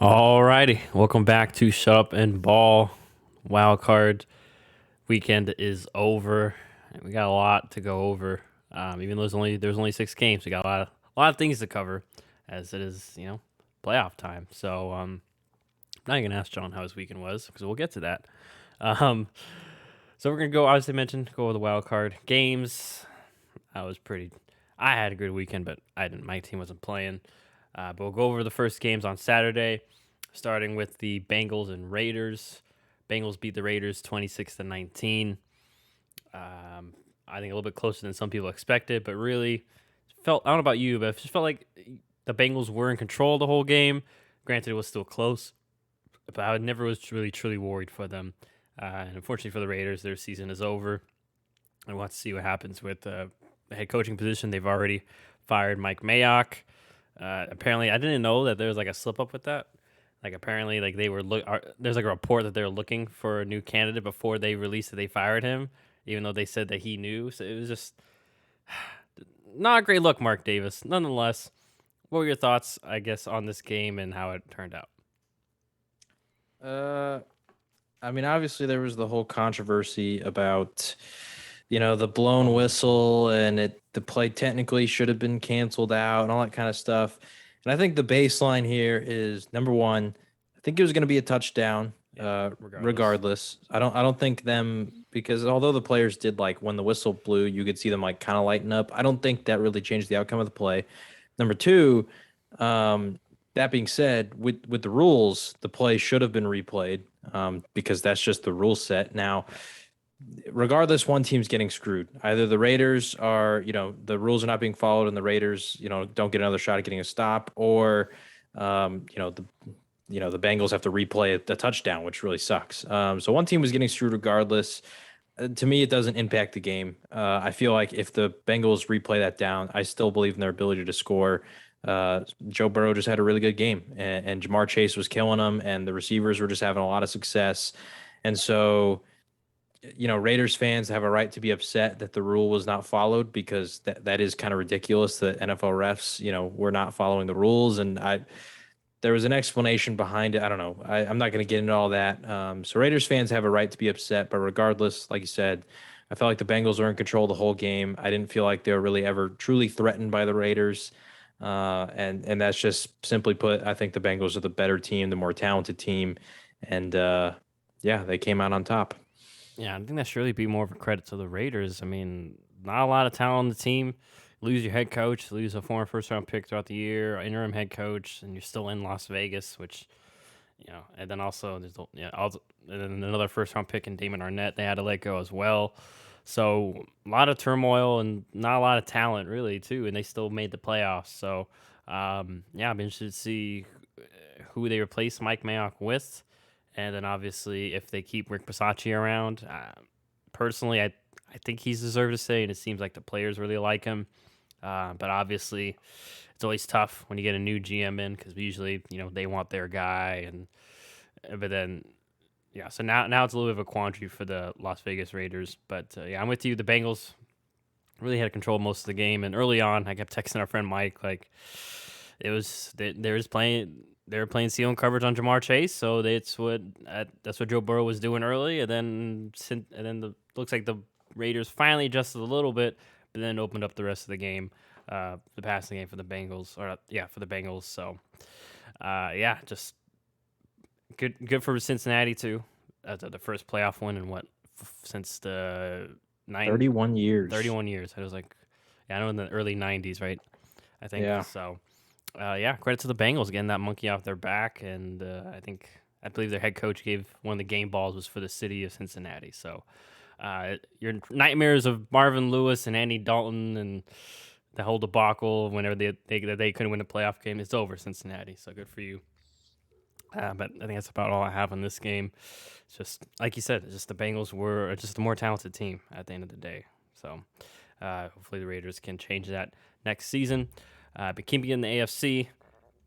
Alrighty, welcome back to Shut Up and Ball. Wildcard weekend is over, and we got a lot to go over. Even though there's only 6 games, we got a lot of things to cover, as it is playoff time. So I'm not even gonna ask John how his weekend was because we'll get to that. Um, so we're gonna go. Obviously, mentioned go over the wild card games. I was pretty. I had a good weekend, but I didn't. My team wasn't playing. But we'll go over the first games on Saturday, starting with the Bengals and Raiders. Bengals beat the Raiders 26-19. I think a little bit closer than some people expected, but really felt. I don't know about you, but it just felt like the Bengals were in control the whole game. Granted, it was still close, but I never was really truly worried for them. And unfortunately for the Raiders, their season is over. I want to see what happens with the head coaching position. They've already fired Mike Mayock. Apparently, I didn't know that there was like a slip up with that. Like apparently, like they were there's like a report that they're looking for a new candidate before they released that they fired him, even though they said that he knew. So it was just not a great look, Mark Davis. Nonetheless, what were your thoughts, I guess, on this game and how it turned out? Uh, obviously there was the whole controversy about, the blown whistle and the play technically should have been canceled out and all that kind of stuff. And I think the baseline here is number one, I think it was going to be a touchdown, Yeah, regardless. regardless. I don't think them because although the players did like when the whistle blew, you could see them like kind of lighten up. I don't think that really changed the outcome of the play. Number two, um, that being said, with the rules, the play should have been replayed because that's just the rule set. Now, regardless, one team's getting screwed. Either the Raiders are, the rules are not being followed, and the Raiders, don't get another shot at getting a stop, or, um, you know, the the Bengals have to replay a touchdown, which really sucks. So one team was getting screwed regardless. To me, it doesn't impact the game. I feel like if the Bengals replay that down, I still believe in their ability to score. Joe Burrow just had a really good game, and Jamar Chase was killing them, and the receivers were just having a lot of success. And so, Raiders fans have a right to be upset that the rule was not followed because that is kind of ridiculous that NFL refs, were not following the rules. And there was an explanation behind it. I don't know. I'm not going to get into all that. So Raiders fans have a right to be upset, but regardless, like you said, I felt like the Bengals were in control the whole game. I didn't feel like they were really ever truly threatened by the Raiders. And that's just simply put, I think the Bengals are the better team, the more talented team, and yeah, they came out on top. Yeah, I think that should really be more of a credit to the Raiders. I mean, not a lot of talent on the team. Lose your head coach, lose a former first round pick throughout the year, interim head coach, and you're still in Las Vegas, which and then also there's and then another first round pick in Damon Arnett they had to let go as well. So a lot of turmoil and not a lot of talent really too, and they still made the playoffs. So yeah, I'm interested to see who they replace Mike Mayock with, and then obviously if they keep Rick Passacci around. Personally, I think he's deserved to stay, and it seems like the players really like him. But obviously, it's always tough when you get a new GM in because usually they want their guy, and but then yeah. So now it's a little bit of a quandary for the Las Vegas Raiders. But yeah, I'm with you. The Bengals really had control most of the game, and early on, I kept texting our friend Mike like it was they was playing. They were playing seal coverage on Jamar Chase, so that's what Joe Burrow was doing early, and then the looks like the Raiders finally adjusted a little bit, but then opened up the rest of the game, the passing game for the Bengals, or yeah, for the Bengals. So yeah, just good for Cincinnati too. The first playoff win in what since the nine 31 years. 31 years. I was like, yeah, I know in the early 90s, right? I think Yeah. so. Yeah, credit to the Bengals getting that monkey off their back, and I believe their head coach gave one of the game balls was for the city of Cincinnati. So your nightmares of Marvin Lewis and Andy Dalton and the whole debacle whenever they couldn't win the playoff game, it's over, Cincinnati. So good for you. But I think that's about all I have on this game. It's just like you said, it's just the Bengals were just a more talented team at the end of the day. So hopefully the Raiders can change that next season. But keeping in the AFC,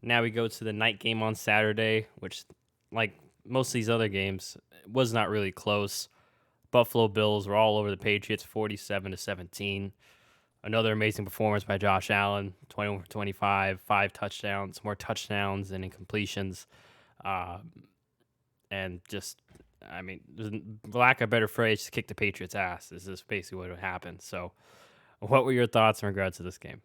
now we go to the night game on Saturday, which, like most of these other games, was not really close. Buffalo Bills were all over the Patriots, 47-17. Another amazing performance by Josh Allen, 21 for 25, 5 touchdowns, more touchdowns than incompletions. Um, and just, I mean, for lack of a better phrase, just kick the Patriots' ass. Is just basically what would happen. So, what were your thoughts in regards to this game?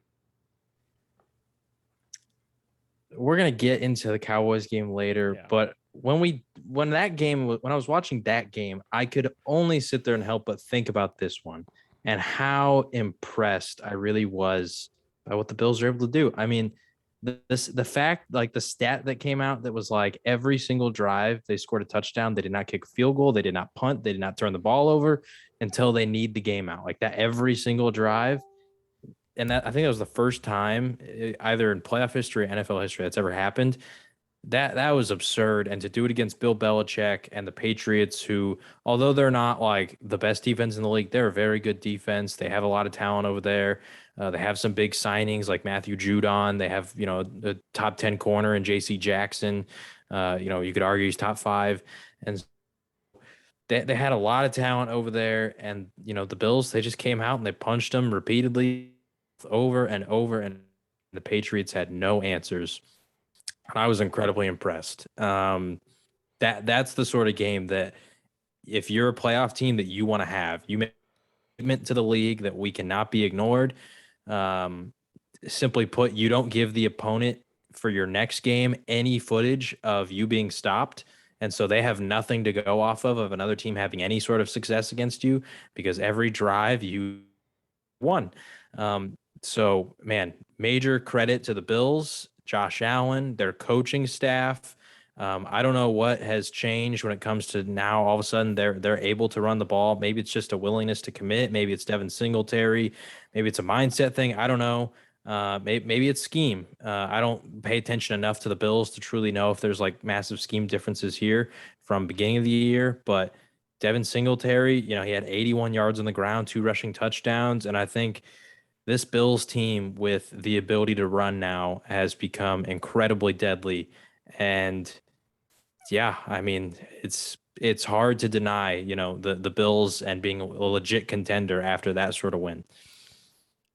We're gonna get into the Cowboys game later, Yeah. but when I was watching that game, I could only sit there and help but think about this one and how impressed I really was by what the Bills are able to do. I mean, the fact, like the stat that came out that was like every single drive they scored a touchdown, they did not kick a field goal, they did not punt, they did not turn the ball over until they need the game out. Like that every single drive, and that I think that was the first time either in playoff history or NFL history that's ever happened. That was absurd. And to do it against Bill Belichick and the Patriots, who, although they're not like the best defense in the league, they're a very good defense. They have a lot of talent over there. They have some big signings like Matthew Judon. They have, a top 10 corner in JC Jackson. You could argue he's top five. And they had a lot of talent over there. And, the Bills, they just came out and they punched them repeatedly over and over. And the Patriots had no answers. I was incredibly impressed. That's the sort of game that if you're a playoff team that you want to have, you make a commitment to the league that we cannot be ignored. Um, Simply put, you don't give the opponent for your next game any footage of you being stopped. And so they have nothing to go off of another team having any sort of success against you because every drive you won. So, man, major credit to the Bills, Josh Allen, their coaching staff. I don't know what has changed when it comes to now. All of a sudden, they're able to run the ball. Maybe it's just a willingness to commit. Maybe it's Devin Singletary. Maybe it's a mindset thing. I don't know. Maybe it's scheme. I don't pay attention enough to the Bills to truly know if there's like massive scheme differences here from beginning of the year. But Devin Singletary, he had 81 yards on the ground, 2 rushing touchdowns, and I think this Bills team with the ability to run now has become incredibly deadly. And yeah, I mean, it's hard to deny, the Bills and being a legit contender after that sort of win.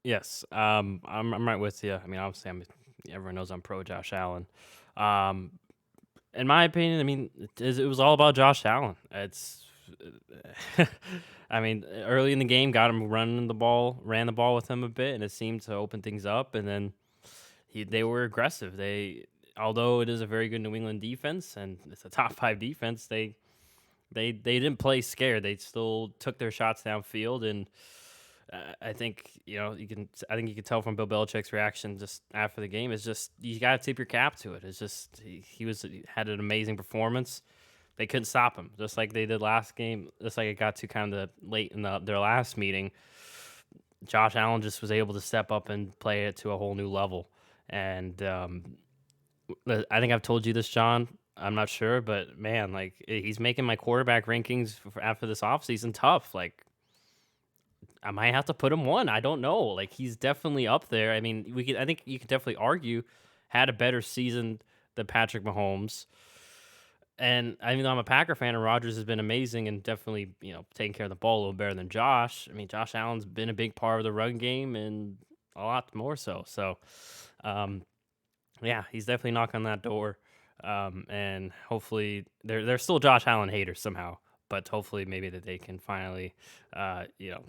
Yes, I'm right with you. I mean, obviously, everyone knows I'm pro Josh Allen. Um, in my opinion, I mean, it was all about Josh Allen. It's, I mean, early in the game, got him running the ball, ran the ball with him a bit, and it seemed to open things up. And then they were aggressive. Although it is a very good New England defense and it's a top 5 defense, they didn't play scared. They still took their shots downfield, and I think I think you can tell from Bill Belichick's reaction just after the game. It's just you got to tip your cap to it. It's just he had an amazing performance. They couldn't stop him, just like they did last game. Just like it got to kind of late in their last meeting. Josh Allen just was able to step up and play it to a whole new level. And I think I've told you this, John. I'm not sure, but man, like he's making my quarterback rankings after this offseason tough. Like I might have to put him one. I don't know. Like he's definitely up there. I mean, I think you could definitely argue had a better season than Patrick Mahomes. And I mean, I'm a Packer fan, and Rodgers has been amazing and definitely, taking care of the ball a little better than Josh. I mean, Josh Allen's been a big part of the run game and a lot more so. So, um, yeah, he's definitely knocking on that door. And hopefully they're still Josh Allen haters somehow, but hopefully maybe that they can finally, uh, you know,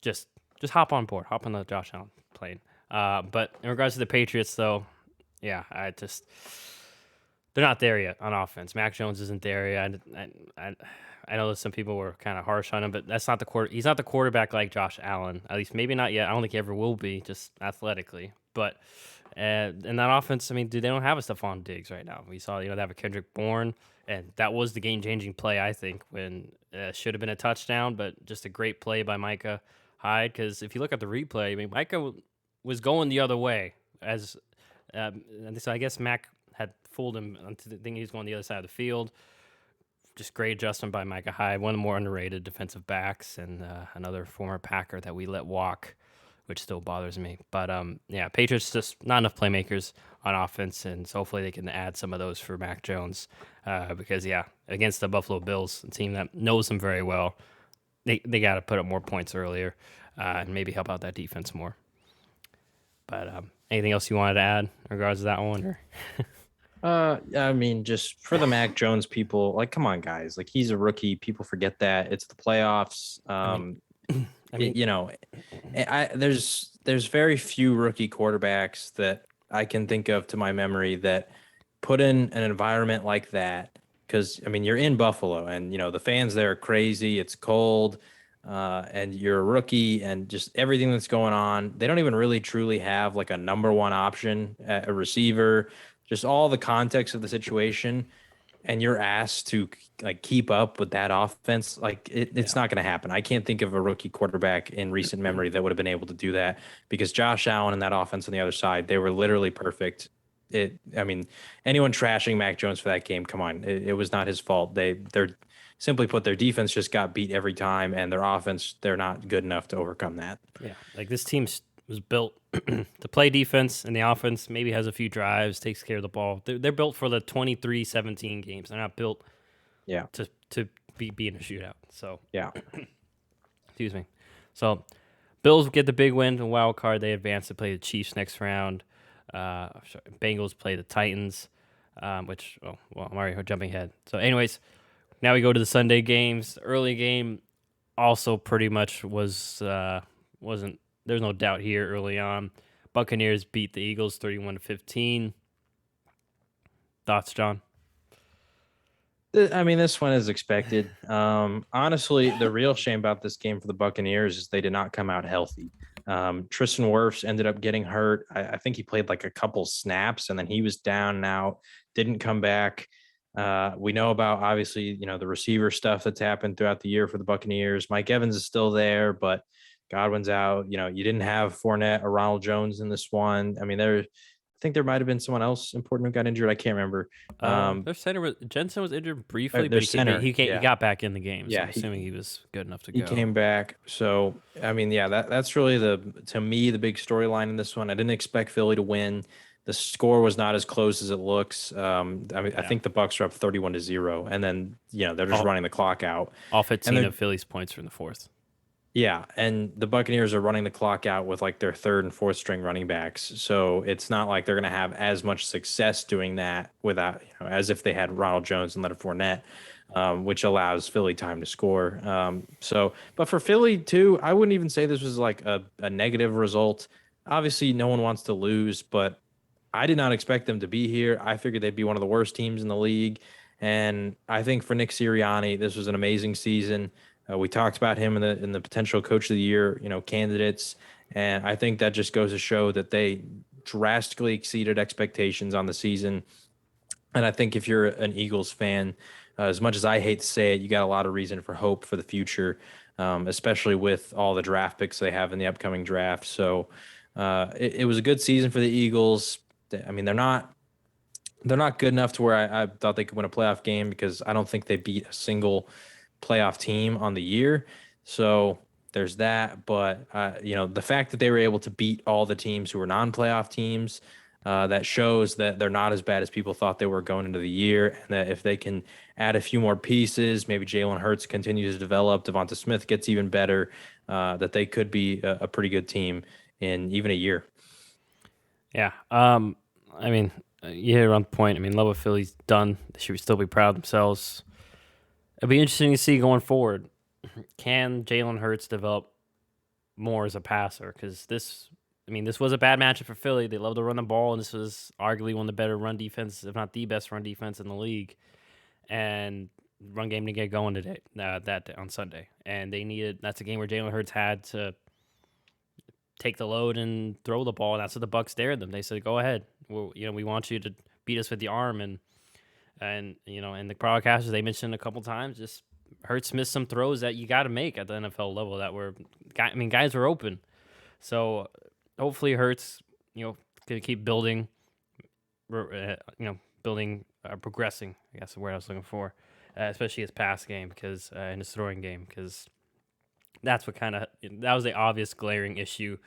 just hop on board, hop on the Josh Allen plane. But in regards to the Patriots, though, yeah, they're not there yet on offense. Mac Jones isn't there yet. I know that some people were kind of harsh on him, but that's not he's not the quarterback like Josh Allen. At least maybe not yet. I don't think he ever will be, just athletically. But in that offense, I mean, dude, they don't have a Stephon Diggs right now. We saw, they have a Kendrick Bourne, and that was the game-changing play, I think, when should have been a touchdown, but just a great play by Micah Hyde. Because if you look at the replay, I mean, Micah was going the other way and so I guess Mac had fooled him into thinking he was going the other side of the field. Just great adjustment by Micah Hyde, one of the more underrated defensive backs, and another former Packer that we let walk, which still bothers me. But yeah, Patriots just not enough playmakers on offense, and so hopefully they can add some of those for Mac Jones. Because yeah, against the Buffalo Bills, a team that knows him very well, they got to put up more points earlier and maybe help out that defense more. But anything else you wanted to add in regards to that one? Or I mean, just for the Mac Jones people, like, come on, guys. Like, he's a rookie. People forget that it's the playoffs. I mean, I mean, You know, there's very few rookie quarterbacks that I can think of to my memory that put in an environment like that. Because I mean, you're in Buffalo, and the fans there are crazy. It's cold, and you're a rookie, and just everything that's going on. They don't even really truly have like a number one option at a receiver. Just all the context of the situation, and you're asked to like keep up with that offense, like it's yeah. not going to happen. I can't think of a rookie quarterback in recent memory that would have been able to do that because Josh Allen and that offense on the other side, they were literally perfect. I mean, anyone trashing Mac Jones for that game, come on, it was not his fault. They're simply put, their defense just got beat every time, and their offense, they're not good enough to overcome that. Yeah, like this team was built to play defense, and the offense maybe has a few drives, takes care of the ball. They're built for the 23-17 games. They're not built Yeah, to be in a shootout. So, yeah. excuse me. So, Bills get the big win in wild card. They advance to play the Chiefs next round. Bengals play the Titans, which I'm already jumping ahead. So, anyways, now we go to the Sunday games. Early game also pretty much wasn't there's no doubt here early on. Buccaneers beat the Eagles 31-15. Thoughts, John? I mean, this one is expected. Honestly, the real shame about this game for the Buccaneers is they did not come out healthy. Tristan Wirfs ended up getting hurt. I think he played like a couple snaps and then he was down and out, didn't come back. We know about obviously, the receiver stuff that's happened throughout the year for the Buccaneers. Mike Evans is still there, but Godwin's out. You didn't have Fournette or Ronald Jones in this one. I mean, I think there might have been someone else important who got injured. I can't remember. Their center Jensen was injured briefly, Their but center, he yeah, got back in the game. So yeah, I'm assuming he was good enough to he go. came back. So I mean, yeah, that's really to me the big storyline in this one. I didn't expect Philly to win. The score was not as close as it looks. I mean, I Yeah, think the Bucks are up 31-0, and then they're just all running the clock out, all and 15 they're of Philly's points were in the fourth. yeah, and the Buccaneers are running the clock out with like their third and fourth string running backs. So it's not like they're going to have as much success doing that without, as if they had Ronald Jones and Leonard Fournette, which allows Philly time to score. But for Philly too, I wouldn't even say this was like a negative result. Obviously, no one wants to lose, but I did not expect them to be here. I figured they'd be one of the worst teams in the league. And I think for Nick Sirianni, this was an amazing season. We talked about him in the potential coach of the year, candidates, and I think that just goes to show that they drastically exceeded expectations on the season. And I think if you're an Eagles fan, as much as I hate to say it, you got a lot of reason for hope for the future, especially with all the draft picks they have in the upcoming draft. So it was a good season for the Eagles. I mean, they're not good enough to where I thought they could win a playoff game because I don't think they beat a single playoff team on the year. So there's that. But the fact that they were able to beat all the teams who were non-playoff teams, that shows that they're not as bad as people thought they were going into the year, and that if they can add a few more pieces, maybe Jalen Hurts continues to develop, Devonta Smith gets even better, that they could be a pretty good team in even a year. Yeah. I mean, you hit it on the point. I mean, love what Philly's done. They should still be proud of themselves. It'll be interesting to see going forward. Can Jalen Hurts develop more as a passer? Because this was a bad matchup for Philly. They love to run the ball, and this was arguably one of the better run defenses, if not the best run defense in the league. And run game to get going today, that day, on Sunday, and that's a game where Jalen Hurts had to take the load and throw the ball. And that's what the Bucks dared them. They said, "Go ahead. We want you to beat us with the arm." And the broadcasters, they mentioned a couple times, just Hurts missed some throws that you got to make at the NFL level that were, guys were open. So hopefully Hurts, can keep building, progressing. I guess the word I was looking for, especially his pass game and his throwing game, because that was the obvious glaring issue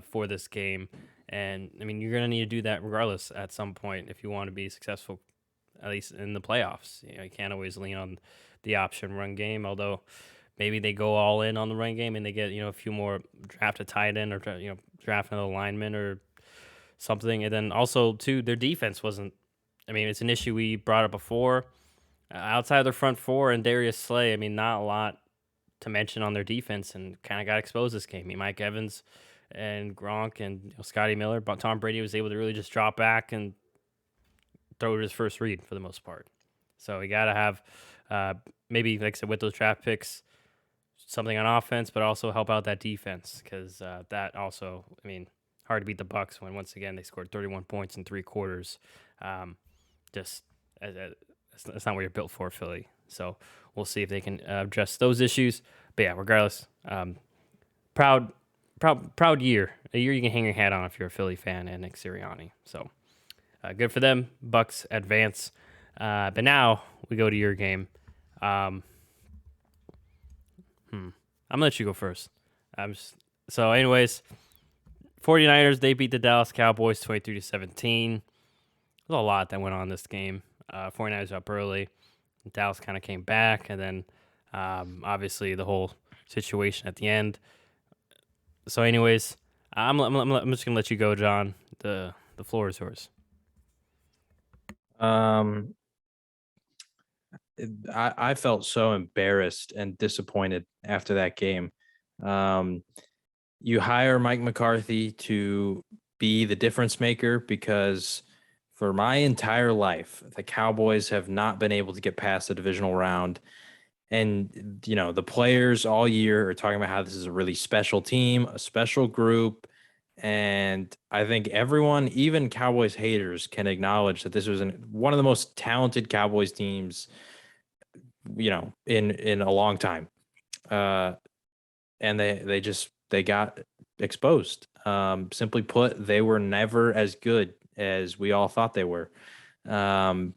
for this game. And I mean, you're gonna need to do that regardless at some point if you want to be successful, at least in the playoffs. You can't always lean on the option run game, although maybe they go all in on the run game and they get a few more, draft a tight end, or draft another lineman or something. And then also too, their defense wasn't I mean, it's an issue we brought up before. Outside of their front four and Darius Slay, I mean, not a lot to mention on their defense, and kind of got exposed this game. I mean, Mike Evans and Gronk and Scotty Miller, but Tom Brady was able to really just drop back and throw his first read for the most part. So we got to have maybe, like I said, with those draft picks, something on offense, but also help out that defense because that also, I mean, hard to beat the Bucks when once again they scored 31 points in 3 quarters. Um, just that's not what you're built for, Philly. So we'll see if they can address those issues. But yeah, regardless, proud, proud year. A year you can hang your hat on if you're a Philly fan and Nick Sirianni. So good for them. Bucks advance. But now we go to your game. I'm gonna let you go first. So, anyways, 49ers they beat the Dallas Cowboys 23-17. There's a lot that went on this game. 49ers up early. Dallas kind of came back, and then obviously the whole situation at the end. So, anyways, I'm just gonna let you go, John. The floor is yours. Um, I felt so embarrassed and disappointed after that game. Um, you hire Mike McCarthy to be the difference maker because for my entire life, the Cowboys have not been able to get past the divisional round. And, the players all year are talking about how this is a really special team, a special group. And I think everyone, even Cowboys haters, can acknowledge that this was one of the most talented Cowboys teams, in a long time. And they got exposed. Simply put, they were never as good as we all thought they were. And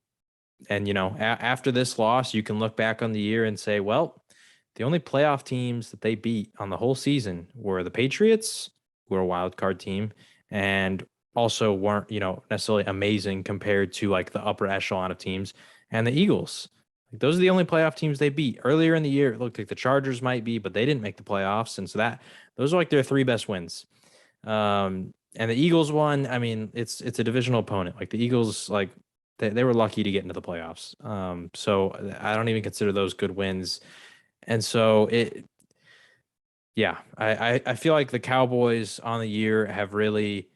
after this loss, you can look back on the year and say, well, the only playoff teams that they beat on the whole season were the Patriots, who are a wild card team, and also weren't, necessarily amazing compared to like the upper echelon of teams, and the Eagles. Like those are the only playoff teams they beat. Earlier in the year, it looked like the Chargers might be, but they didn't make the playoffs, and so those are like their three best wins. And the Eagles won. I mean, it's a divisional opponent. Like the Eagles, like they were lucky to get into the playoffs. So I don't even consider those good wins. And so I feel like the Cowboys on the year have really,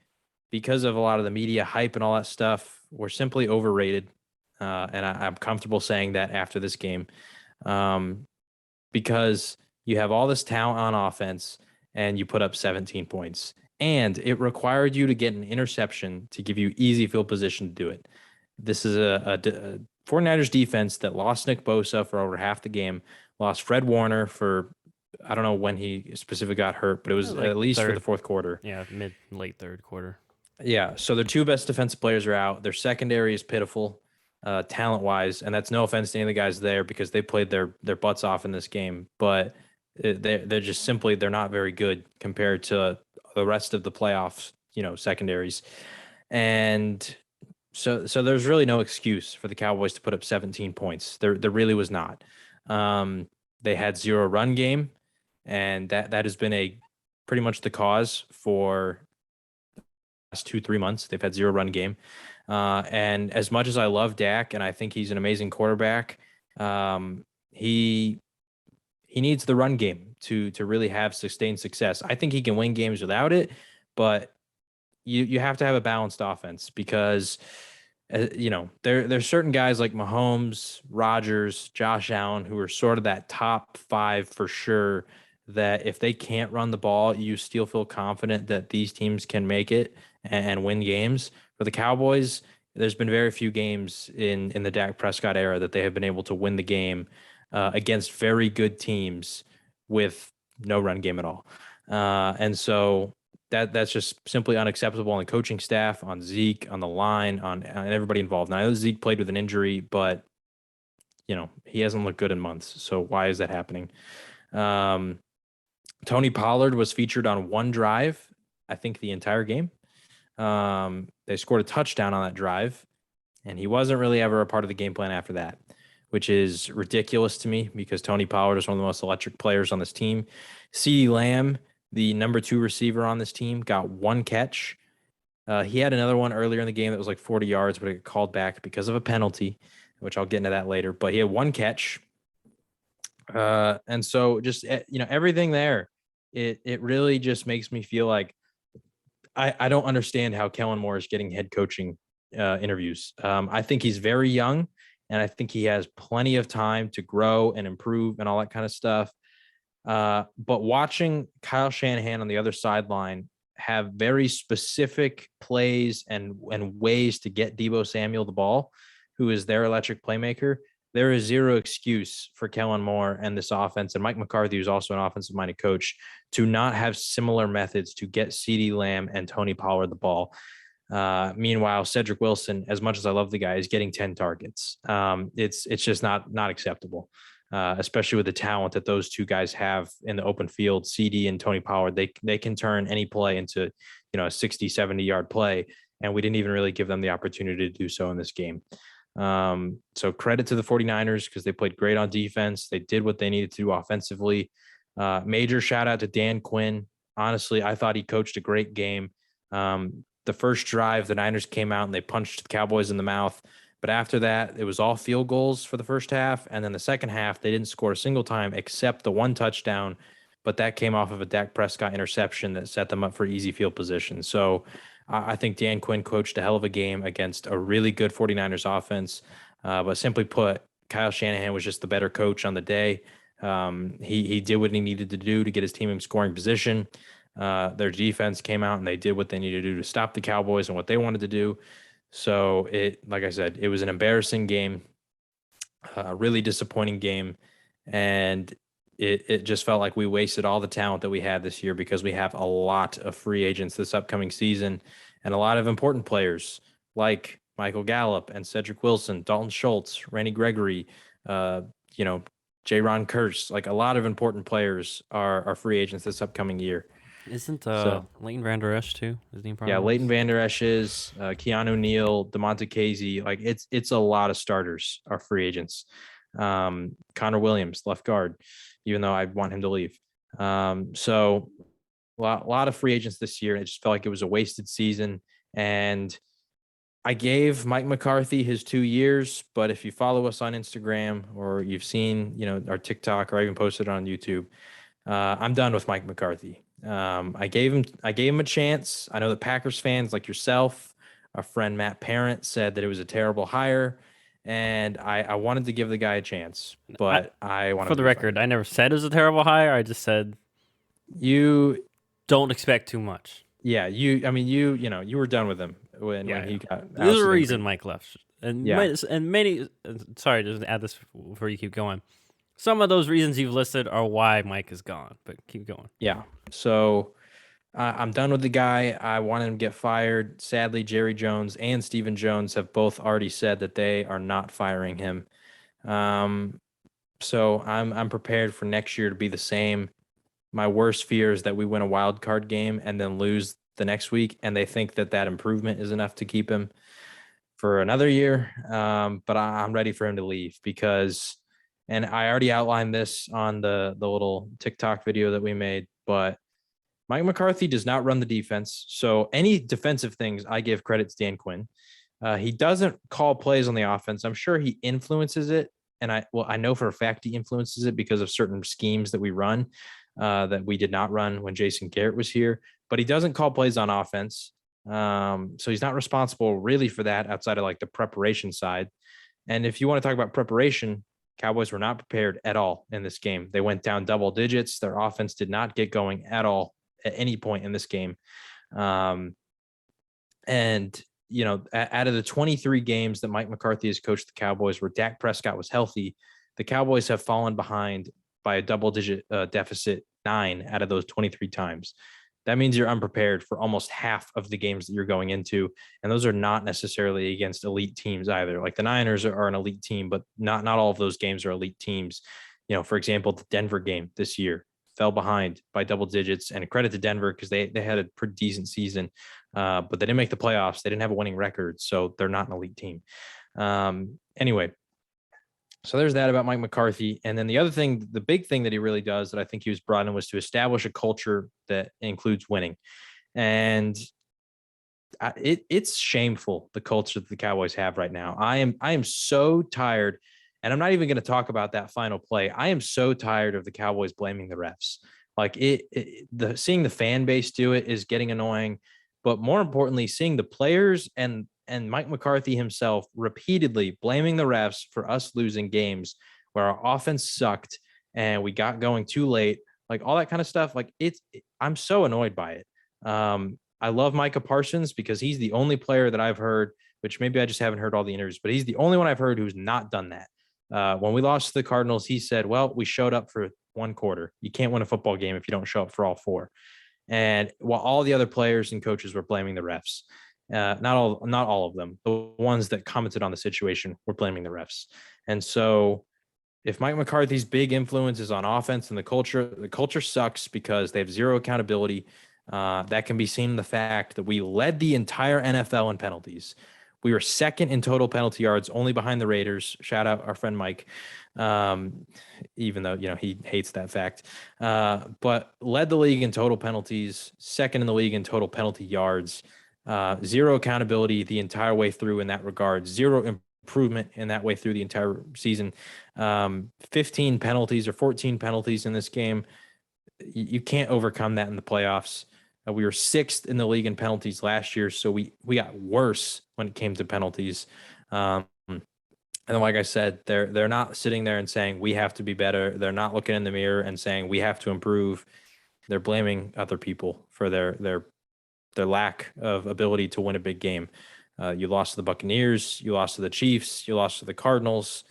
because of a lot of the media hype and all that stuff, were simply overrated. And I'm comfortable saying that after this game, because you have all this talent on offense and you put up 17 points, and it required you to get an interception to give you easy field position to do it. This is a 49ers defense that lost Nick Bosa for over half the game, lost Fred Warner for, I don't know when he specifically got hurt, but it was at least for the fourth quarter. Yeah, late third quarter. Yeah, so their two best defensive players are out. Their secondary is pitiful, talent-wise, and that's no offense to any of the guys there because they played their butts off in this game, but they're just simply they're not very good compared to the rest of the playoffs, secondaries. And so there's really no excuse for the Cowboys to put up 17 points. There really was not. They had zero run game, and that has been pretty much the cause for the last 2-3 months. They've had zero run game. And as much as I love Dak and I think he's an amazing quarterback, he needs the run game to really have sustained success. I think he can win games without it, but you have to have a balanced offense because there's certain guys like Mahomes, Rodgers, Josh Allen who are sort of that top 5 for sure, that if they can't run the ball, you still feel confident that these teams can make it and win games. For the Cowboys, there's been very few games in the Dak Prescott era that they have been able to win the game against very good teams with no run game at all. And so that's just simply unacceptable on the coaching staff, on Zeke, on the line, on everybody involved. Now, I know Zeke played with an injury, but he hasn't looked good in months. So why is that happening? Tony Pollard was featured on one drive, I think the entire game. They scored a touchdown on that drive, and he wasn't really ever a part of the game plan after that, which is ridiculous to me because Tony Pollard is one of the most electric players on this team. CeeDee Lamb, the number 2 receiver on this team, got one catch. He had another one earlier in the game that was like 40 yards, but it got called back because of a penalty, which I'll get into that later. But he had one catch. And so just, everything there, it really just makes me feel like I don't understand how Kellen Moore is getting head coaching interviews. I think he's very young, and I think he has plenty of time to grow and improve and all that kind of stuff. But watching Kyle Shanahan on the other sideline have very specific plays and ways to get Deebo Samuel the ball, who is their electric playmaker, there is zero excuse for Kellen Moore and this offense, and Mike McCarthy, who's also an offensive-minded coach, to not have similar methods to get CeeDee Lamb and Tony Pollard the ball. Meanwhile, Cedric Wilson, as much as I love the guy, is getting 10 targets. It's just not acceptable, especially with the talent that those two guys have in the open field. CD and Tony Pollard, they can turn any play into, a 60, 70-yard play, and we didn't even really give them the opportunity to do so in this game. So credit to the 49ers because they played great on defense. They did what they needed to do offensively. Major shout out to Dan Quinn. Honestly, I thought he coached a great game. The first drive, the Niners came out and they punched the Cowboys in the mouth. But after that, it was all field goals for the first half. And then the second half, they didn't score a single time except the one touchdown. But that came off of a Dak Prescott interception that set them up for easy field position. So I think Dan Quinn coached a hell of a game against a really good 49ers offense. But simply put, Kyle Shanahan was just the better coach on the day. He did what he needed to do to get his team in scoring position. Their defense came out and they did what they needed to do to stop the Cowboys and what they wanted to do. So like I said, it was an embarrassing game, a really disappointing game. And it just felt like we wasted all the talent that we had this year because we have a lot of free agents this upcoming season and a lot of important players like Michael Gallup and Cedric Wilson, Dalton Schultz, Randy Gregory, J-Ron Kurtz. Like a lot of important players are free agents this upcoming year. Isn't So Leighton Vander Esch too? Isn't he yeah, probably Leighton Vander Esch is Keanu Neal, DeMonte Casey. Like it's a lot of starters are free agents. Connor Williams, left guard, even though I want him to leave. So a lot of free agents this year. It just felt like it was a wasted season. And I gave Mike McCarthy his 2 years, but if you follow us on Instagram or you've seen, our TikTok or I even posted it on YouTube, I'm done with Mike McCarthy. I gave him a chance. I know the Packers fans like yourself, our friend Matt Parent said that it was a terrible hire, and I wanted to give the guy a chance, but I want For the record, I never said it was a terrible hire. I just said you don't expect too much. yeah, you were done with him when he got There's a ousted reason Mike left, and Yeah. many. Sorry, just add this before you keep going. Some of those reasons you've listed are why Mike is gone, but keep going. Yeah. So I'm done with the guy. I want him to get fired. Sadly, Jerry Jones and Stephen Jones have both already said that they are not firing him. So I'm prepared for next year to be the same. My worst fear is that we win a wild card game and then lose the next week, and they think that improvement is enough to keep him for another year. But I'm ready for him to leave because, and I already outlined this on the little TikTok video that we made, but Mike McCarthy does not run the defense. So any defensive things, I give credit to Dan Quinn. He doesn't call plays on the offense. I'm sure he influences it. And I know for a fact he influences it because of certain schemes that we run that we did not run when Jason Garrett was here. But he doesn't call plays on offense. So he's not responsible really for that outside of like the preparation side. And if you want to talk about preparation, Cowboys were not prepared at all in this game. They went down double digits. Their offense did not get going at all at any point in this game. And, out of the 23 games that Mike McCarthy has coached the Cowboys where Dak Prescott was healthy, the Cowboys have fallen behind by a double-digit deficit 9 out of those 23 times. That means you're unprepared for almost half of the games that you're going into. And those are not necessarily against elite teams either. Like the Niners are an elite team, but not all of those games are elite teams. For example, the Denver game this year fell behind by double digits, and a credit to Denver because they had a pretty decent season, but they didn't make the playoffs. They didn't have a winning record, so they're not an elite team. Anyway, so there's that about Mike McCarthy. And then the other thing, the big thing that he really does that I think he was brought in was to establish a culture that includes winning. And it's shameful, the culture that the Cowboys have right now. I am so tired, and I'm not even going to talk about that final play. I am so tired of the Cowboys blaming the refs. Like the seeing the fan base do it is getting annoying, but more importantly, seeing the players and Mike McCarthy himself repeatedly blaming the refs for us losing games where our offense sucked and we got going too late, like all that kind of stuff. Like I'm so annoyed by it. I love Micah Parsons because he's the only player that I've heard, which maybe I just haven't heard all the interviews, but he's the only one I've heard who's not done that. When we lost to the Cardinals, he said, well, we showed up for one quarter. You can't win a football game if you don't show up for all four. And while all the other players and coaches were blaming the refs, not all of them, the ones that commented on the situation were blaming the refs. And so if Mike McCarthy's big influence is on offense and the culture sucks because they have zero accountability. That can be seen in the fact that we led the entire NFL in penalties. We were second in total penalty yards, only behind the Raiders. Shout out our friend Mike, even though he hates that fact. But led the league in total penalties, second in the league in total penalty yards. Zero accountability the entire way through in that regard. Zero improvement in that way through the entire season. 15 penalties or 14 penalties in this game. You can't overcome that in the playoffs. We were sixth in the league in penalties last year, so we got worse when it came to penalties. And like I said, they're not sitting there and saying we have to be better. They're not looking in the mirror and saying we have to improve. They're blaming other people for their lack of ability to win a big game. You lost to the Buccaneers, you lost to the Chiefs, you lost to the Cardinals,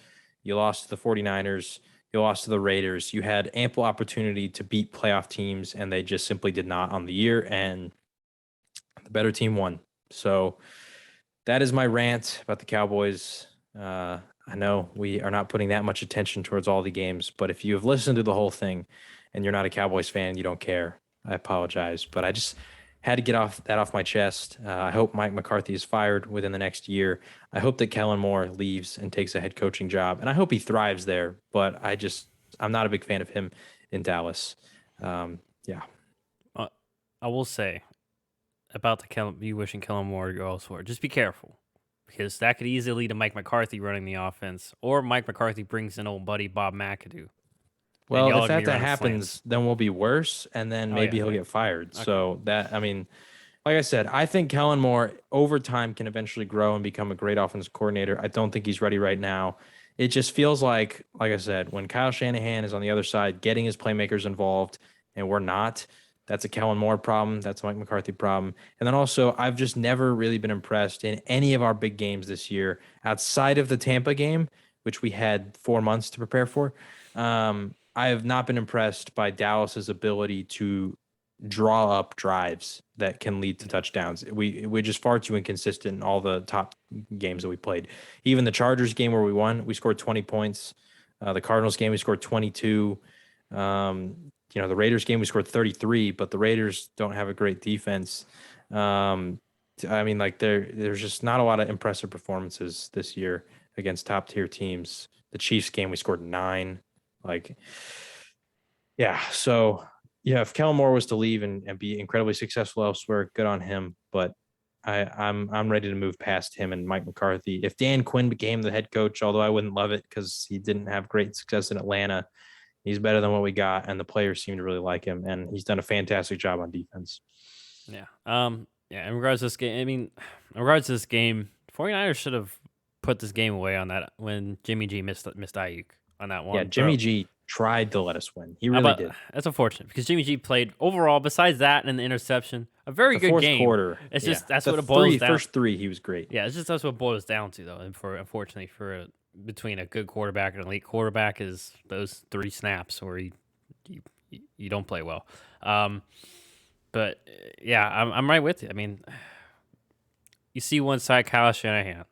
you lost to the 49ers. You lost to the Raiders. You had ample opportunity to beat playoff teams, and they just simply did not on the year, and the better team won. So that is my rant about the Cowboys. I know we are not putting that much attention towards all the games, but if you have listened to the whole thing and you're not a Cowboys fan, you don't care. I apologize, but I just had to get off my chest. I hope Mike McCarthy is fired within the next year. I hope that Kellen Moore leaves and takes a head coaching job, and I hope he thrives there. But I'm not a big fan of him in Dallas. Yeah. I will say about you wishing Kellen Moore to go elsewhere. Just be careful, because that could easily lead to Mike McCarthy running the offense, or Mike McCarthy brings in old buddy Bob McAdoo. Well, if that happens, then we'll be worse, and then maybe he'll get fired. Okay. So like I said, I think Kellen Moore over time can eventually grow and become a great offensive coordinator. I don't think he's ready right now. It just feels like I said, when Kyle Shanahan is on the other side, getting his playmakers involved, and we're not, that's a Kellen Moore problem. That's a Mike McCarthy problem. And then also, I've just never really been impressed in any of our big games this year outside of the Tampa game, which we had 4 months to prepare for. I have not been impressed by Dallas's ability to draw up drives that can lead to touchdowns. We're just far too inconsistent in all the top games that we played. Even the Chargers game where we won, we scored 20 points. The Cardinals game, we scored 22. The Raiders game, we scored 33, but the Raiders don't have a great defense. There's just not a lot of impressive performances this year against top tier teams. The Chiefs game, we scored 9. So if Kellen Moore was to leave and be incredibly successful elsewhere, good on him. But I'm ready to move past him and Mike McCarthy. If Dan Quinn became the head coach, although I wouldn't love it because he didn't have great success in Atlanta, he's better than what we got, and the players seem to really like him, and he's done a fantastic job on defense. Yeah. In regards to this game, 49ers should have put this game away on that when Jimmy G missed Ayuk on that one. Yeah, Jimmy G tried to let us win. He really did. That's unfortunate because Jimmy G played overall, besides that and the interception, a very good game. Quarter. It's just that's what it boils down. First 3, he was great. Yeah, it's just that's what it boils down to, though. And unfortunately between a good quarterback and an elite quarterback is those 3 snaps where you don't play well. But yeah, I'm right with you. I mean, you see one side, Kyle Shanahan,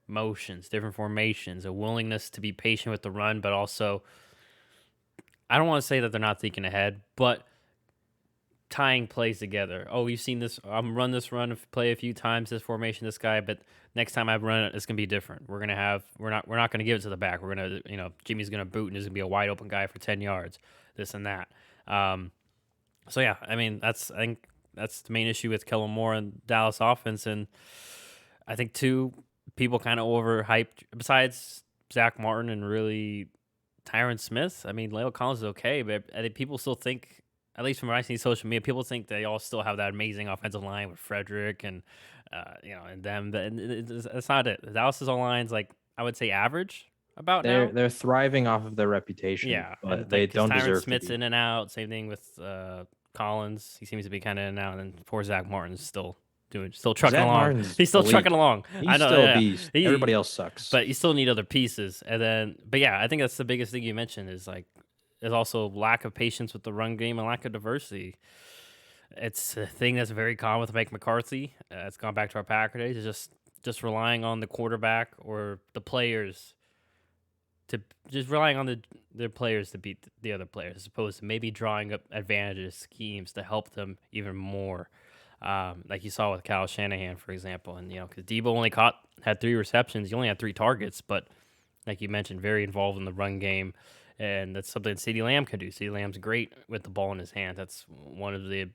motions, different formations, a willingness to be patient with the run, but also, I don't want to say that they're not thinking ahead, but tying plays together. Oh, you've seen this. I'm run this run play a few times, this formation, this guy, but next time I run it, it's gonna be different. We're not gonna give it to the back. We're gonna, Jimmy's gonna boot and there's gonna be a wide open guy for 10 yards, this and that. So yeah, I mean, I think that's the main issue with Kellen Moore and Dallas offense. And I think too, people kind of overhyped. Besides Zach Martin and really Tyron Smith, I mean, Leo Collins is okay, but I think people still think, at least from what I see social media, people think they all still have that amazing offensive line with Frederick and and them. But that's not it. Dallas's O line's like, I would say average about now. They're thriving off of their reputation, Yeah, but and they like because don't Tyron deserve to Smith's be. in and out. Same thing with Collins. He seems to be kind of in and out. And then poor Zach Martin's still trucking Zach along. Martin's He's still trucking elite. along. I He's know. still a Yeah, beast. Everybody he. else sucks. But you still need other pieces. And then, but yeah, I think that's the biggest thing you mentioned is like there's also lack of patience with the run game and lack of diversity. It's a thing that's very common with Mike McCarthy. It's gone back to our Packer days. It's just relying on the quarterback or the players to just relying on their players to beat the other players, as opposed to maybe drawing up advantages, schemes to help them even more. Like you saw with Kyle Shanahan, for example, and because Debo only had 3 receptions, he only had 3 targets, but like you mentioned, very involved in the run game, and that's something CeeDee Lamb can do. CeeDee Lamb's great with the ball in his hands. That's one of the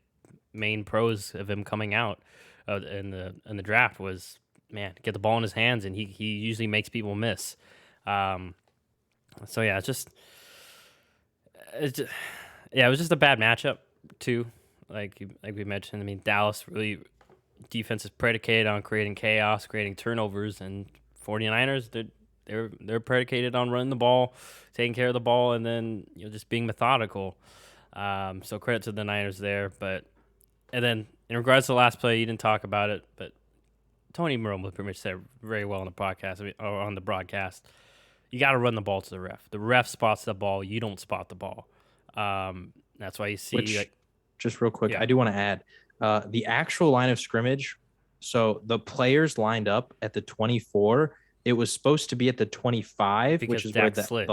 main pros of him coming out in the draft was man get the ball in his hands, and he usually makes people miss. Um, so yeah, it's just, yeah, it was just a bad matchup too. Like we mentioned, I mean Dallas really defense is predicated on creating chaos, creating turnovers, and 49ers they're predicated on running the ball, taking care of the ball, and then just being methodical. So credit to the Niners there, but and then in regards to the last play, you didn't talk about it, but Tony Romo pretty much said very well on the podcast or on the broadcast. You got to run the ball to the ref. The ref spots the ball. You don't spot the ball. That's why you see Which, just real quick, yeah, I do want to add the actual line of scrimmage. So the players lined up at the 24. It was supposed to be at the 25, because which is where Dak slid.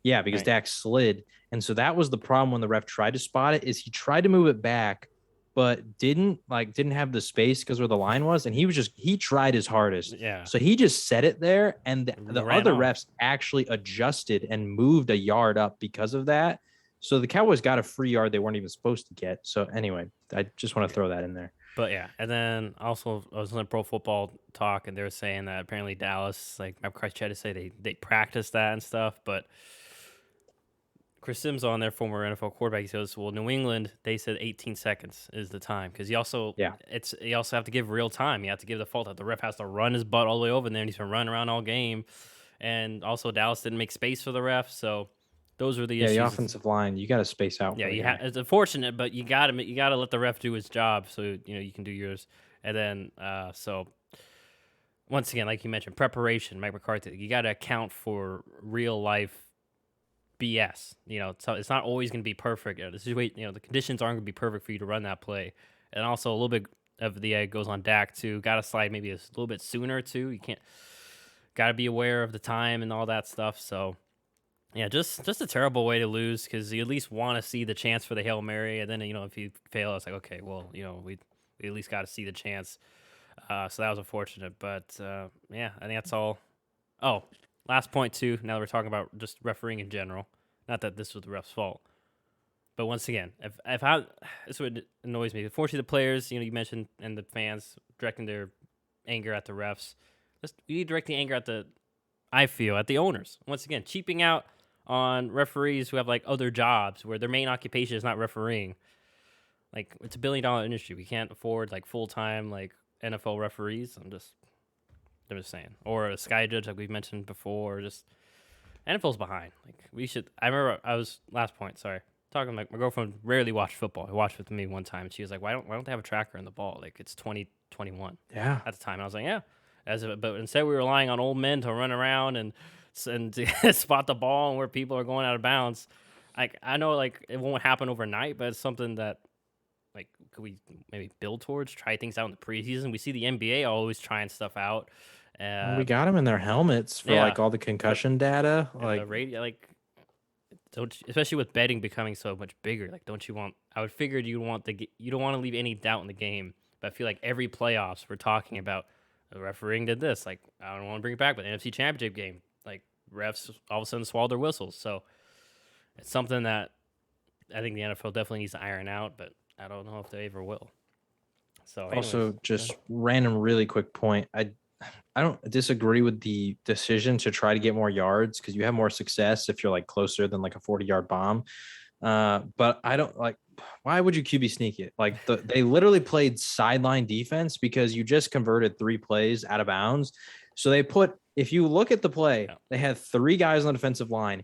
yeah, because Right. Dak slid. And so that was the problem when the ref tried to spot it, is he tried to move it back, but didn't have the space because where the line was. And he tried his hardest. Yeah. So he just set it there. And the Ran other off. refs actually adjusted and moved a yard up because of that. So the Cowboys got a free yard they weren't even supposed to get. So anyway, I just want to throw that in there. But yeah, and then also I was listening to Pro Football Talk, and they were saying that apparently Dallas, like Matt Christ tried to say they practiced that and stuff, but Chris Sims on their former NFL quarterback, he says, "Well, New England, they said 18 seconds is the time because you also Yeah. have to give real time. You have to give the fault that the ref has to run his butt all the way over there, and he's been running around all game, and also Dallas didn't make space for the ref, so those were the Yeah, issues. the offensive line, you got to space out. Yeah, for the you guy. it's unfortunate, but you gotta let the ref do his job, so you can do yours. And then so once again, like you mentioned, preparation, Mike McCarthy, you got to account for real life BS. So it's not always going to be perfect. The situation, the conditions aren't going to be perfect for you to run that play. And also a little bit of the egg goes on Dak too. Got to slide maybe a little bit sooner too. You can't. Got to be aware of the time and all that stuff. So. Yeah, just a terrible way to lose because you at least want to see the chance for the Hail Mary, and then if you fail, it's like okay, well we at least got to see the chance. So that was unfortunate, but yeah, I think that's all. Oh, last point too. Now that we're talking about just refereeing in general, not that this was the ref's fault, but once again, if I this what annoys me. Unfortunately, the players, you mentioned, and the fans directing their anger at the refs. You need to direct the anger at I feel at the owners. Once again, cheaping out on referees who have like other jobs where their main occupation is not refereeing. Like it's $1 billion industry. We can't afford like full-time like NFL referees. I'm just saying. Or a sky judge like we've mentioned before. Or just NFL's behind. Like we should. I remember I was last point. Sorry, talking like my girlfriend rarely watched football. She watched with me one time, and she was like, "Why don't they have a tracker in the ball? Like it's 2021 Yeah. at the time." And I was like, "Yeah." But instead we were relying on old men to run around and to spot the ball and where people are going out of bounds. Like I know like it won't happen overnight, but it's something that like could we maybe build towards? Try things out in the preseason. We see the NBA always trying stuff out. Well, we got them in their helmets for Yeah, like all the concussion data. and Like the radio like especially with betting becoming so much bigger. Like don't you want? I would figure you want you don't want to leave any doubt in the game. But I feel like every playoffs we're talking about. The refereeing did this. Like, I don't want to bring it back, but the NFC Championship game, like, refs all of a sudden swallowed their whistles. So it's something that I think the NFL definitely needs to iron out, but I don't know if they ever will. So, anyways, Also, just random, really quick point. I don't disagree with the decision to try to get more yards because you have more success if you're like closer than like a 40-yard bomb. But I don't like. Why would you QB sneak it? Like they literally played sideline defense because you just converted 3 plays out of bounds. So they put. If you look at the play, yeah. they had 3 guys on the defensive line,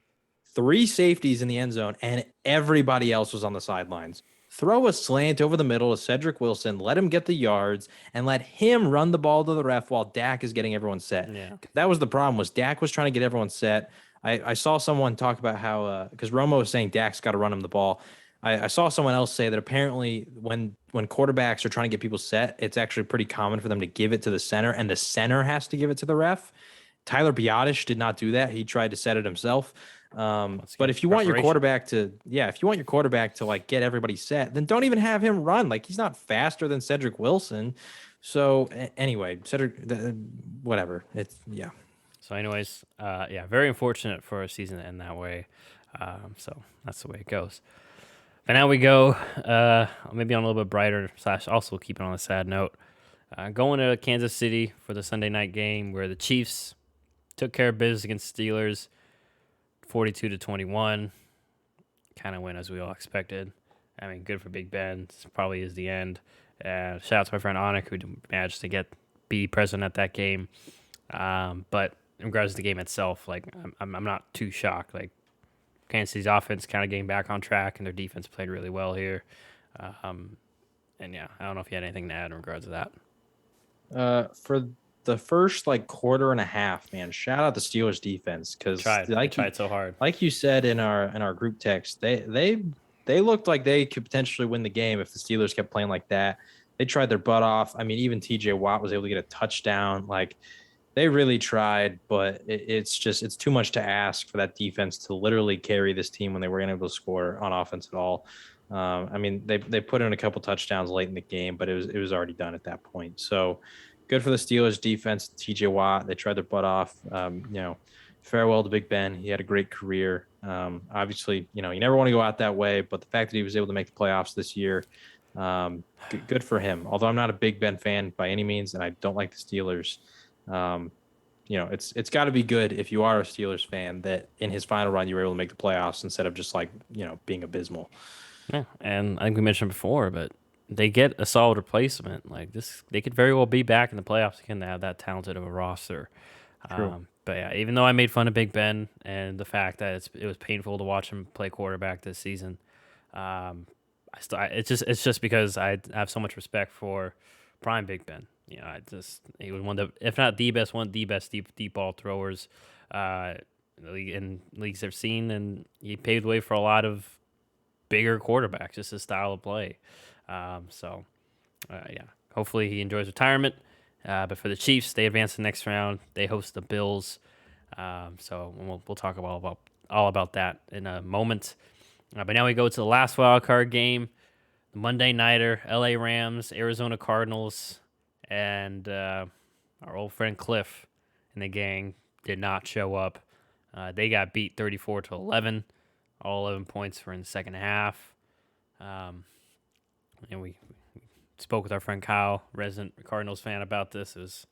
3 safeties in the end zone, and everybody else was on the sidelines. Throw a slant over the middle to Cedric Wilson, let him get the yards, and let him run the ball to the ref while Dak is getting everyone set. Yeah. That was the problem. Was Dak was trying to get everyone set. I saw someone talk about how because Romo was saying Dak's got to run him the ball. I saw someone else say that apparently when quarterbacks are trying to get people set, it's actually pretty common for them to give it to the center, and the center has to give it to the ref. Tyler Biotish did not do that. He tried to set it himself. But if you want your quarterback to, if you want your quarterback to like get everybody set, then don't even have him run. Like he's not faster than Cedric Wilson. So anyway, Cedric, whatever. It's So, anyways, very unfortunate for a season to end that way. So that's the way it goes. But now we go, maybe on a little bit brighter / also keeping on a sad note. Going to Kansas City for the Sunday night game where the Chiefs took care of business against Steelers, 42-21. Kind of win as we all expected. I mean, good for Big Ben. This probably is the end. Shout out to my friend Anik who managed to be present at that game. But in regards to the game itself, like I'm not too shocked. Like Kansas City's offense kind of getting back on track, and their defense played really well here. And yeah, I don't know if you had anything to add in regards to that. For the first like quarter and a half, man, shout out the Steelers defense because tried so hard. Like you said in our group text, they looked like they could potentially win the game if the Steelers kept playing like that. They tried their butt off. I mean, even TJ Watt was able to get a touchdown. Like they really tried, but it's too much to ask for that defense to literally carry this team when they weren't able to score on offense at all. I mean, they put in a couple touchdowns late in the game, but it was already done at that point. So good for the Steelers defense, TJ Watt. They tried their butt off. Farewell to Big Ben. He had a great career. Obviously, you never want to go out that way, but the fact that he was able to make the playoffs this year, good for him. Although I'm not a Big Ben fan by any means, and I don't like the Steelers. It's got to be good if you are a Steelers fan that in his final run you were able to make the playoffs instead of just like being abysmal. Yeah, and I think we mentioned before, but they get a solid replacement. Like this, they could very well be back in the playoffs again. They have that talented of a roster. But yeah, even though I made fun of Big Ben and the fact that it was painful to watch him play quarterback this season, it's just because I have so much respect for prime Big Ben. He was one of the, if not the best deep ball throwers in leagues I've seen, and he paved the way for a lot of bigger quarterbacks, just his style of play. Hopefully he enjoys retirement. But for the Chiefs, they advance to the next round. They host the Bills. So we'll talk all about that in a moment. But now we go to the last wildcard game, the Monday nighter, LA Rams, Arizona Cardinals, and our old friend Cliff and the gang did not show up. They got beat 34-11. All 11 points were in the second half. And we spoke with our friend Kyle, resident Cardinals fan, about this. It was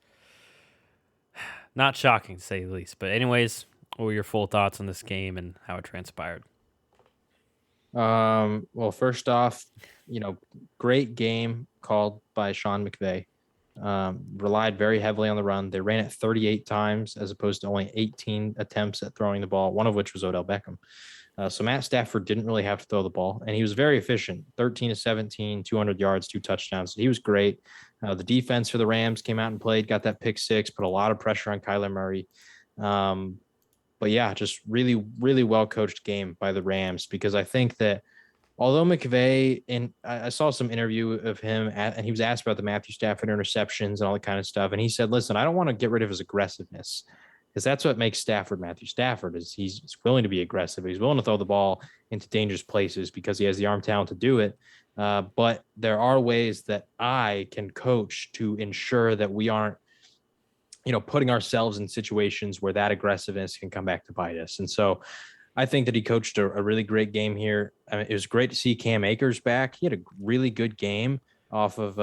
not shocking, to say the least. But anyways, what were your full thoughts on this game and how it transpired? Well, first off, great game called by Sean McVay. Relied very heavily on the run. They ran it 38 times as opposed to only 18 attempts at throwing the ball, one of which was Odell Beckham. So Matt Stafford didn't really have to throw the ball, and he was very efficient, 13-17, 200 yards, 2 touchdowns. So he was great. The defense for the Rams came out and played, got that pick six, put a lot of pressure on Kyler Murray. But yeah, just really, really well-coached game by the Rams, because I think that although McVay, and I saw some interview of him, and he was asked about the Matthew Stafford interceptions and all that kind of stuff, and he said, listen, I don't want to get rid of his aggressiveness, because that's what makes Stafford Matthew Stafford, is he's willing to be aggressive. He's willing to throw the ball into dangerous places because he has the arm talent to do it. But there are ways that I can coach to ensure that we aren't, putting ourselves in situations where that aggressiveness can come back to bite us. And so I think that he coached a really great game here. I mean, it was great to see Cam Akers back. He had a really good game off of,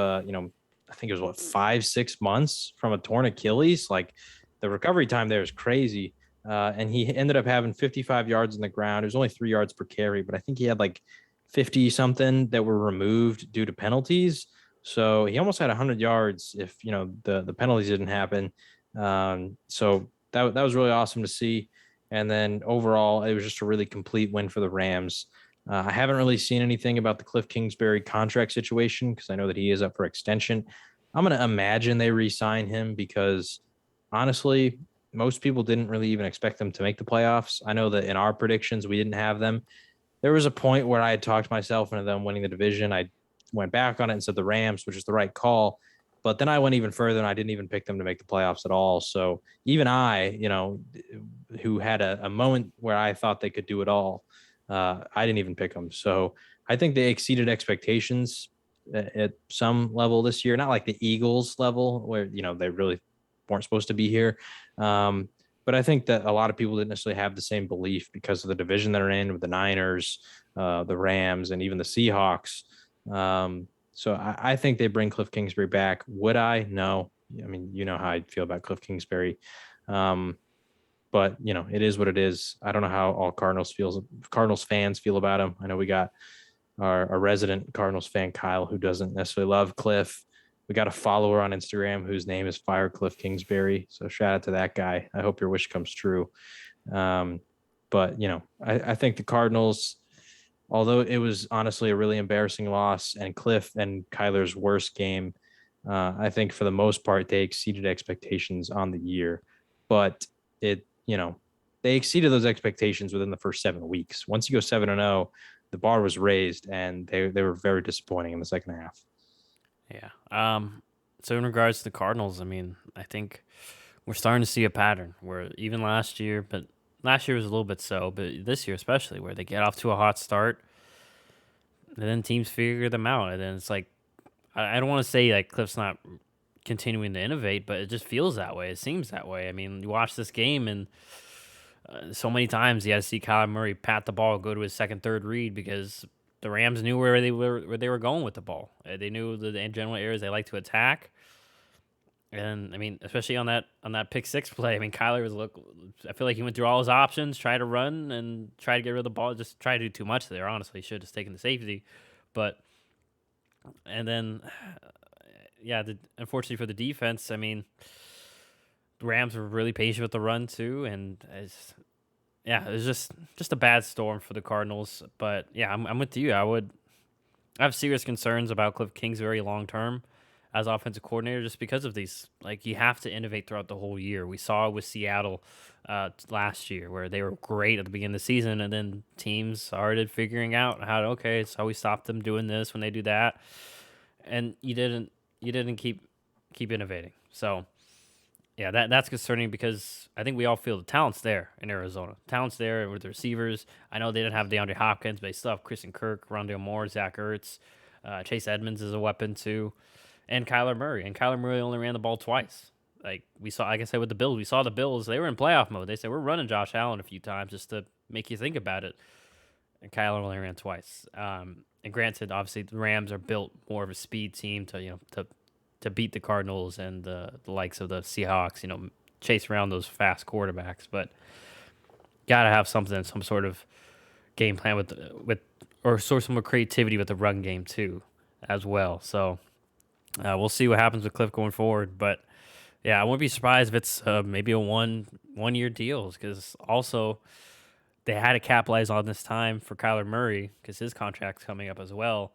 I think it was what 5-6 months from a torn Achilles. Like the recovery time there is crazy. And he ended up having 55 yards in the ground. It was only 3 yards per carry, but I think he had like 50 something that were removed due to penalties. So he almost had 100 yards if the penalties didn't happen. So that was really awesome to see. And then overall, it was just a really complete win for the Rams. I haven't really seen anything about the Cliff Kingsbury contract situation because I know that he is up for extension. I'm going to imagine they re-sign him because honestly, most people didn't really even expect them to make the playoffs. I know that in our predictions, we didn't have them. There was a point where I had talked myself into them winning the division. I went back on it and said the Rams, which is the right call. But then I went even further and I didn't even pick them to make the playoffs at all. So even I, who had a moment where I thought they could do it all, I didn't even pick them. So I think they exceeded expectations at some level this year, not like the Eagles level where, they really weren't supposed to be here. Um, but I think that a lot of people didn't necessarily have the same belief because of the division they're in with the Niners, the Rams, and even the Seahawks. So I think they bring Cliff Kingsbury back. Would I? No. I mean, you know how I feel about Cliff Kingsbury. But it is what it is. I don't know how all Cardinals fans feel about him. I know we got our resident Cardinals fan, Kyle, who doesn't necessarily love Cliff. We got a follower on Instagram whose name is Fire Cliff Kingsbury. So shout out to that guy. I hope your wish comes true. But I think the Cardinals, although it was honestly a really embarrassing loss and Cliff and Kyler's worst game, I think for the most part they exceeded expectations on the year. But they exceeded those expectations within the first 7 weeks. Once you go 7-0, the bar was raised, and they were very disappointing in the second half. Yeah. So in regards to the Cardinals, I mean, I think we're starting to see a pattern where even last year, but last year was a little bit so, but this year especially, where they get off to a hot start, and then teams figure them out, and then it's like I don't want to say like Cliff's not continuing to innovate, but it just feels that way. It seems that way. I mean, you watch this game and so many times you had to see Kyler Murray pat the ball, go to his second, third read because the Rams knew where they were going with the ball. They knew the general areas they like to attack. And I mean, especially on that pick six play, I mean, Kyler was I feel like he went through all his options, tried to run and try to get rid of the ball, just tried to do too much there. Honestly, should have just taken the safety, but and then yeah, unfortunately for the defense, I mean, the Rams were really patient with the run too, and yeah, it was just a bad storm for the Cardinals. But yeah, I'm with you. I have serious concerns about Cliff Kingsbury long term as offensive coordinator just because of these. Like, you have to innovate throughout the whole year. We saw it with Seattle last year where they were great at the beginning of the season, and then teams started figuring out how to, okay, so we stop them doing this when they do that, and you didn't keep innovating. So yeah, that's concerning because I think we all feel the talent's there in Arizona. Talent's there with the receivers. I know they didn't have DeAndre Hopkins, but they still have Christian Kirk, Rondale Moore, Zach Ertz. Chase Edmonds is a weapon too, and Kyler Murray. And Kyler Murray only ran the ball twice. Like we saw, like I said with the Bills, we saw the Bills. They were in playoff mode. They said we're running Josh Allen a few times just to make you think about it. And Kyler only ran twice. And granted, obviously the Rams are built more of a speed team to beat the Cardinals and the likes of the Seahawks, chase around those fast quarterbacks. But gotta have some sort of game plan or source some more creativity with the run game too, as well. So we'll see what happens with Cliff going forward. But yeah, I wouldn't be surprised if it's maybe a one year deal because also they had to capitalize on this time for Kyler Murray because his contract's coming up as well.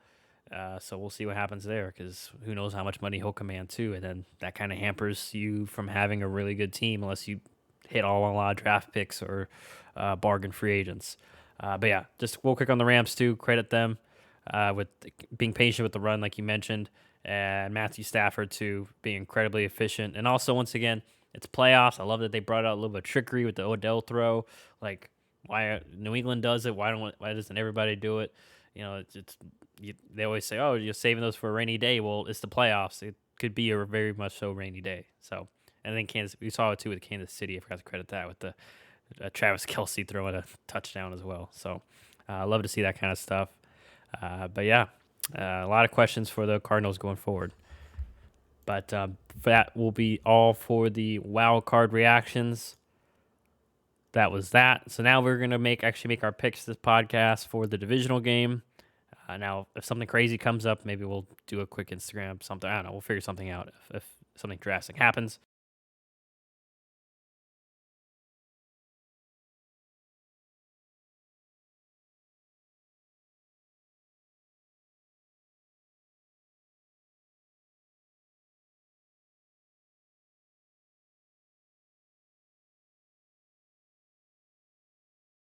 So we'll see what happens there because who knows how much money he'll command too. And then that kind of hampers you from having a really good team unless you hit a lot of draft picks or bargain free agents. But yeah, just real quick on the Rams too. Credit them with being patient with the run, like you mentioned, and Matthew Stafford too being incredibly efficient. And also, once again, it's playoffs. I love that they brought out a little bit of trickery with the Odell throw. Like, why New England does it? Why doesn't everybody do it? They always say, "Oh, you're saving those for a rainy day." Well, it's the playoffs. It could be a very much so rainy day. So, and then we saw it too with Kansas City. I forgot to credit that with the Travis Kelsey throwing a touchdown as well. So, I love to see that kind of stuff. But yeah, a lot of questions for the Cardinals going forward. But that will be all for the wild card reactions. That was that. So now we're gonna make our picks this podcast for the divisional game. Now, if something crazy comes up, maybe we'll do a quick Instagram something. I don't know. We'll figure something out if something drastic happens.